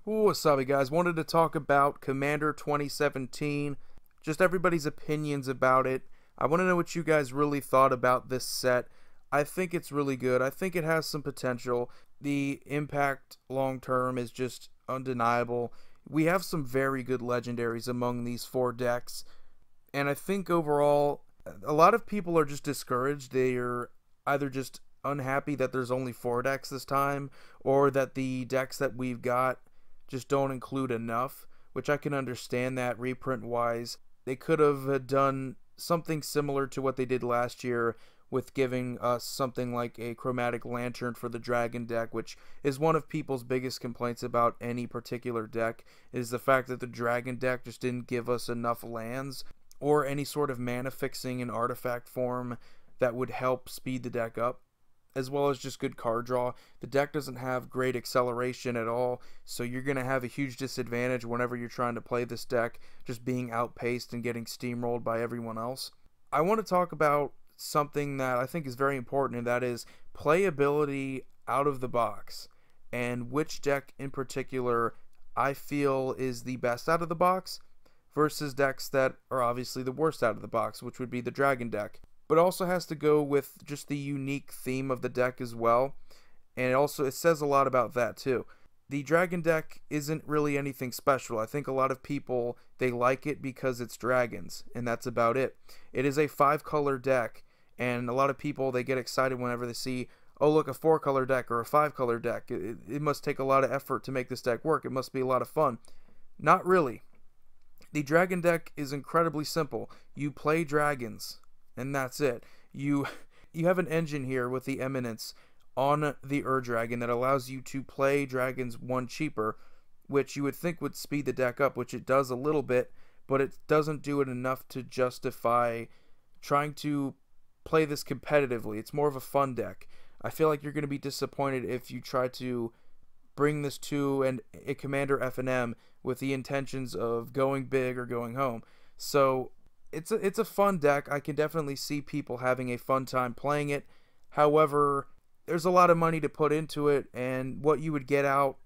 What's up, guys? Wanted to talk about Commander 2017, just everybody's opinions about it. I want to know what you guys really thought about this set. I think it's really good. I think it has some potential. The impact long term is just undeniable. We have some very good legendaries among these four decks, and I think overall, a lot of people are just discouraged. They're either just unhappy that there's only four decks this time, or that the decks that we've got just don't include enough, which I can understand that reprint wise. They could have done something similar to what they did last year with giving us something like a chromatic lantern for the dragon deck, which is one of people's biggest complaints about any particular deck, is the fact that the dragon deck just didn't give us enough lands or any sort of mana fixing in artifact form that would help speed the deck up, as well as just good card draw. The deck doesn't have great acceleration at all, so you're going to have a huge disadvantage whenever you're trying to play this deck, just being outpaced and getting steamrolled by everyone else. I want to talk about something that I think is very important, and that is playability out of the box, and which deck in particular I feel is the best out of the box versus decks that are obviously the worst out of the box, which would be the dragon deck. But also has to go with just the unique theme of the deck as well, and it says a lot about that too. The dragon deck isn't really anything special. I think a lot of people, they like it because it's dragons, and that's about it. It is a 5-color deck, and a lot of people, they get excited whenever they see, oh look, a 4-color deck or a 5-color deck. It must take a lot of effort to make this deck work. It must be a lot of fun. Not really. The dragon deck is incredibly simple. You play dragons, and that's it. You have an engine here with the Eminence on the Dragon that allows you to play dragons one cheaper, which you would think would speed the deck up, which it does a little bit, but it doesn't do it enough to justify trying to play this competitively. It's more of a fun deck. I feel like you're going to be disappointed if you try to bring this to a Commander FNM with the intentions of going big or going home. So it's a fun deck. I can definitely see people having a fun time playing it. However, there's a lot of money to put into it, and what you would get out,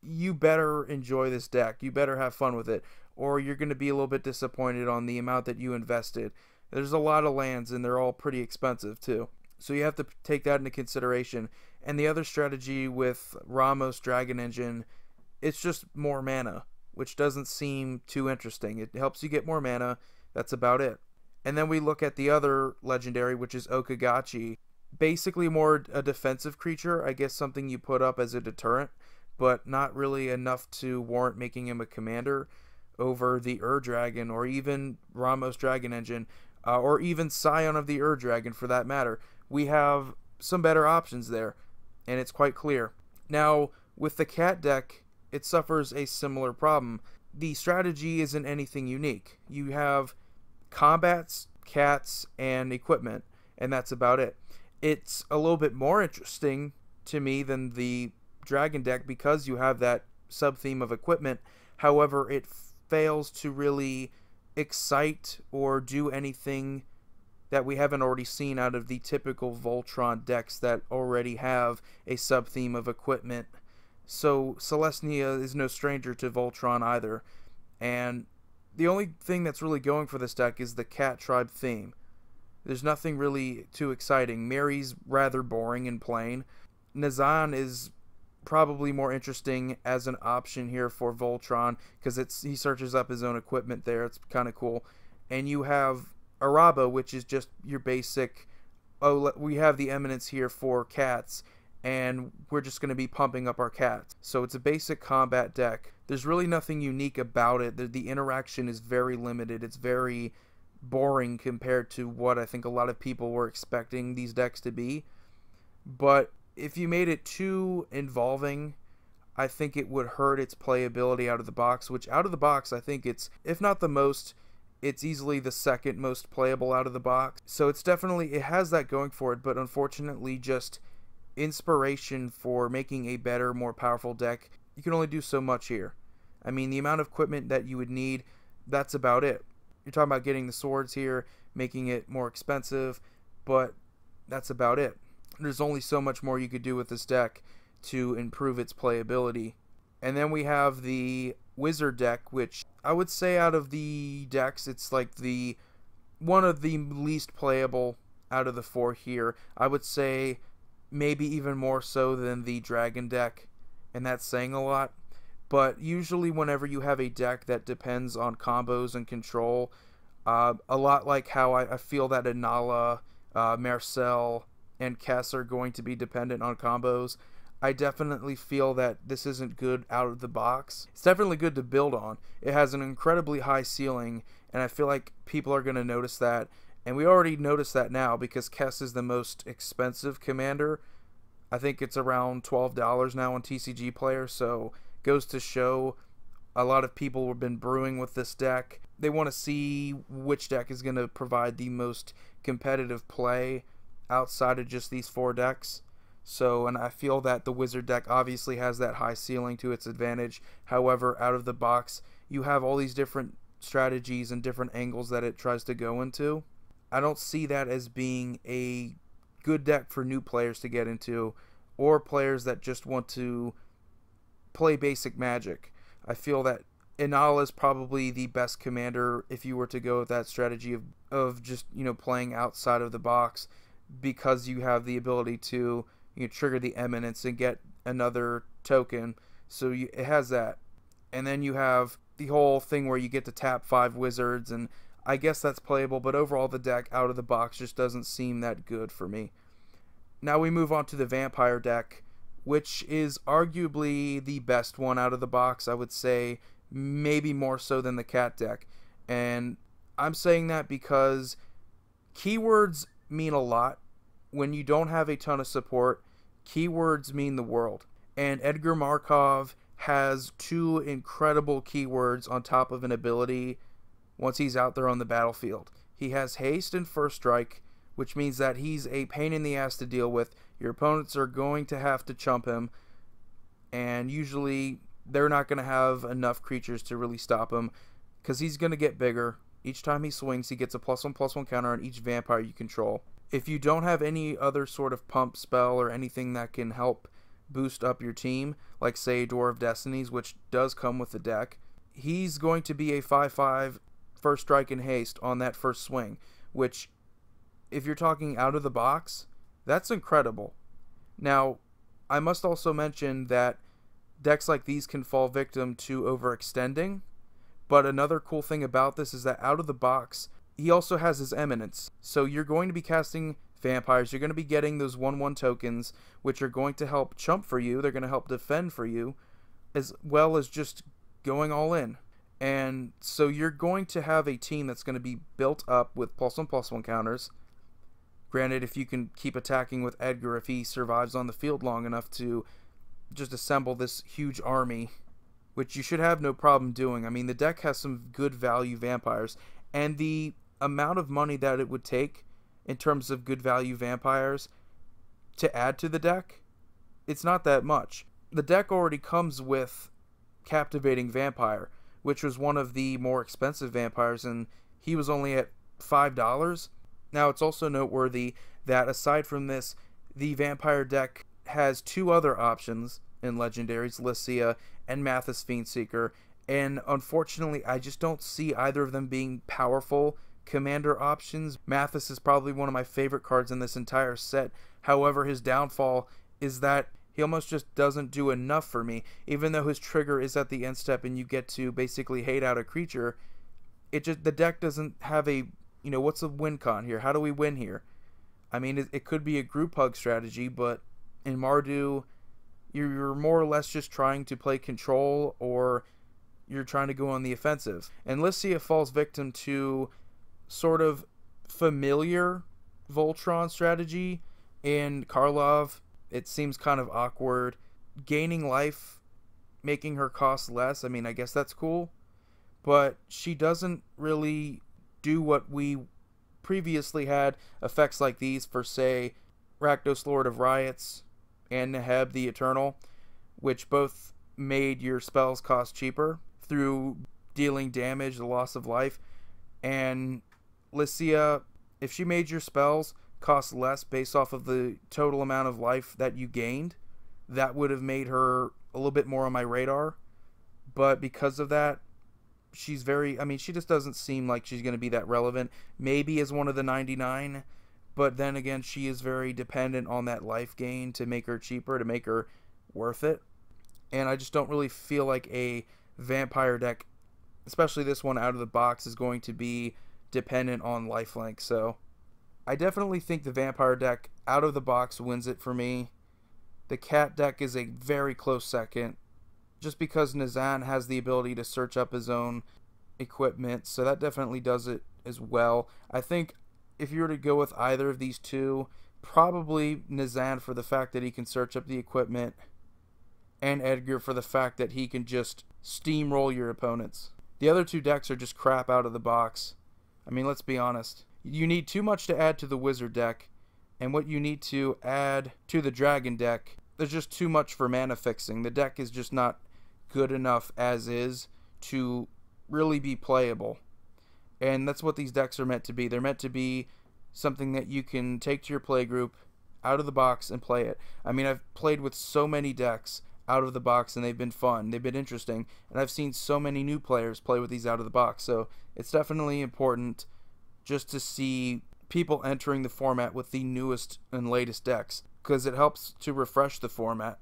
you better enjoy this deck. You better have fun with it, or you're going to be a little bit disappointed on the amount that you invested. There's a lot of lands, and they're all pretty expensive too. So you have to take that into consideration. And the other strategy with Ramos Dragon Engine, it's just more mana, which doesn't seem too interesting. It helps you get more mana. That's about it. And then we look at the other legendary, which is Okagachi. Basically more a defensive creature, I guess something you put up as a deterrent, but not really enough to warrant making him a commander over the Dragon, or even Ramos Dragon Engine, or even Scion of the Dragon for that matter. We have some better options there, and it's quite clear. Now, with the cat deck, it suffers a similar problem. The strategy isn't anything unique. You have combats, cats, and equipment, and that's about it. It's a little bit more interesting to me than the dragon deck because you have that sub-theme of equipment. However, it fails to really excite or do anything that we haven't already seen out of the typical Voltron decks that already have a sub-theme of equipment. So Celestia is no stranger to Voltron either, and the only thing that's really going for this deck is the cat tribe theme. There's nothing really too exciting. Mary's rather boring and plain. Nazan is probably more interesting as an option here for Voltron because he searches up his own equipment there. It's kind of cool. And you have Araba, which is just your basic, oh, we have the Eminence here for cats, and we're just going to be pumping up our cats. So it's a basic combat deck. There's really nothing unique about it. The interaction is very limited. It's very boring compared to what I think a lot of people were expecting these decks to be. But if you made it too involving, I think it would hurt its playability out of the box, which out of the box I think it's, if not the most, it's easily the second most playable out of the box. So it's definitely, it has that going for it, but unfortunately just inspiration for making a better, more powerful deck, you can only do so much here. I mean, the amount of equipment that you would need, that's about it. You're talking about getting the swords here, making it more expensive, but that's about it. There's only so much more you could do with this deck to improve its playability. And then we have the Wizard deck, which I would say out of the decks, it's like the one of the least playable out of the four here. I would say maybe even more so than the Dragon deck, and that's saying a lot. But usually whenever you have a deck that depends on combos and control, a lot like how I feel that Inala, Marcel, and Kess are going to be dependent on combos, I definitely feel that this isn't good out of the box. It's definitely good to build on. It has an incredibly high ceiling, and I feel like people are going to notice that. And we already notice that now because Kess is the most expensive commander. I think it's around $12 now on TCG Player, so goes to show a lot of people have been brewing with this deck. They want to see which deck is going to provide the most competitive play outside of just these four decks. So, and I feel that the Wizard deck obviously has that high ceiling to its advantage. However, out of the box, you have all these different strategies and different angles that it tries to go into. I don't see that as being a good deck for new players to get into, or players that just want to play basic Magic. I feel that Inala is probably the best commander if you were to go with that strategy of just, playing outside of the box, because you have the ability to trigger the Eminence and get another token. So it has that. And then you have the whole thing where you get to tap 5 wizards, and I guess that's playable, but overall the deck out of the box just doesn't seem that good for me. Now we move on to the Vampire deck, which is arguably the best one out of the box. I would say maybe more so than the Cat deck. And I'm saying that because keywords mean a lot. When you don't have a ton of support, keywords mean the world. And Edgar Markov has 2 incredible keywords on top of an ability once he's out there on the battlefield. He has haste and first strike, which means that he's a pain in the ass to deal with. Your opponents are going to have to chump him, and usually they're not going to have enough creatures to really stop him, because he's going to get bigger. Each time he swings, he gets a +1/+1 counter on each vampire you control. If you don't have any other sort of pump spell or anything that can help boost up your team, like say Door of Destinies, which does come with the deck, he's going to be a 5/5 first strike and haste on that first swing, which, if you're talking out of the box, that's incredible. Now, I must also mention that decks like these can fall victim to overextending, but another cool thing about this is that out of the box, he also has his Eminence. So you're going to be casting vampires, you're going to be getting those 1/1 tokens, which are going to help chump for you, they're going to help defend for you, as well as just going all in. And so you're going to have a team that's going to be built up with +1/+1 counters. Granted, if you can keep attacking with Edgar, if he survives on the field long enough to just assemble this huge army, which you should have no problem doing. I mean, the deck has some good value vampires, and the amount of money that it would take in terms of good value vampires to add to the deck, it's not that much. The deck already comes with Captivating Vampire, which was one of the more expensive vampires, and he was only at $5. Now, it's also noteworthy that aside from this, the Vampire deck has 2 other options in Legendaries, Lycia and Mathis Fiendseeker, and unfortunately, I just don't see either of them being powerful commander options. Mathis is probably one of my favorite cards in this entire set. However, his downfall is that he almost just doesn't do enough for me. Even though his trigger is at the end step and you get to basically hate out a creature, the deck doesn't have a, what's the win con here? How do we win here? I mean, it could be a group hug strategy, but in Mardu, you're more or less just trying to play control, or you're trying to go on the offensive. And Lycia falls victim to sort of familiar Voltron strategy. In Karlov, it seems kind of awkward. Gaining life, making her cost less, I mean, I guess that's cool. But she doesn't really do what we previously had effects like these for, say, Rakdos Lord of Riots and Neheb the Eternal, which both made your spells cost cheaper through dealing damage, the loss of life. And Lycia, if she made your spells cost less based off of the total amount of life that you gained, that would have made her a little bit more on my radar. But because of that, she's very, I mean, she just doesn't seem like she's going to be that relevant. Maybe as one of the 99, but then again, she is very dependent on that life gain to make her cheaper, to make her worth it. And I just don't really feel like a vampire deck, especially this one out of the box, is going to be dependent on lifelink. So I definitely think the vampire deck out of the box wins it for me. The cat deck is a very close second, just because Nazan has the ability to search up his own equipment, so that definitely does it as well. I think if you were to go with either of these two, probably Nazan for the fact that he can search up the equipment, and Edgar for the fact that he can just steamroll your opponents. The other two decks are just crap out of the box. I mean, let's be honest. You need too much to add to the wizard deck, and what you need to add to the dragon deck, there's just too much for mana fixing. The deck is just not good enough as is to really be playable. And that's what these decks are meant to be. They're meant to be something that you can take to your playgroup out of the box and play it. I mean, I've played with so many decks out of the box and they've been fun, they've been interesting, and I've seen so many new players play with these out of the box. So it's definitely important just to see people entering the format with the newest and latest decks, because it helps to refresh the format.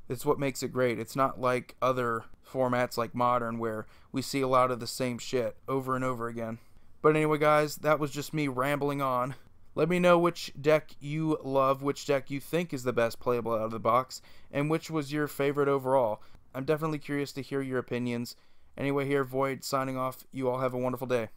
It's what makes it great. It's not like other formats like Modern where we see a lot of the same shit over and over again. But anyway, guys, that was just me rambling on. Let me know which deck you love, which deck you think is the best playable out of the box, and which was your favorite overall. I'm definitely curious to hear your opinions. Anyway, here, Void signing off. You all have a wonderful day.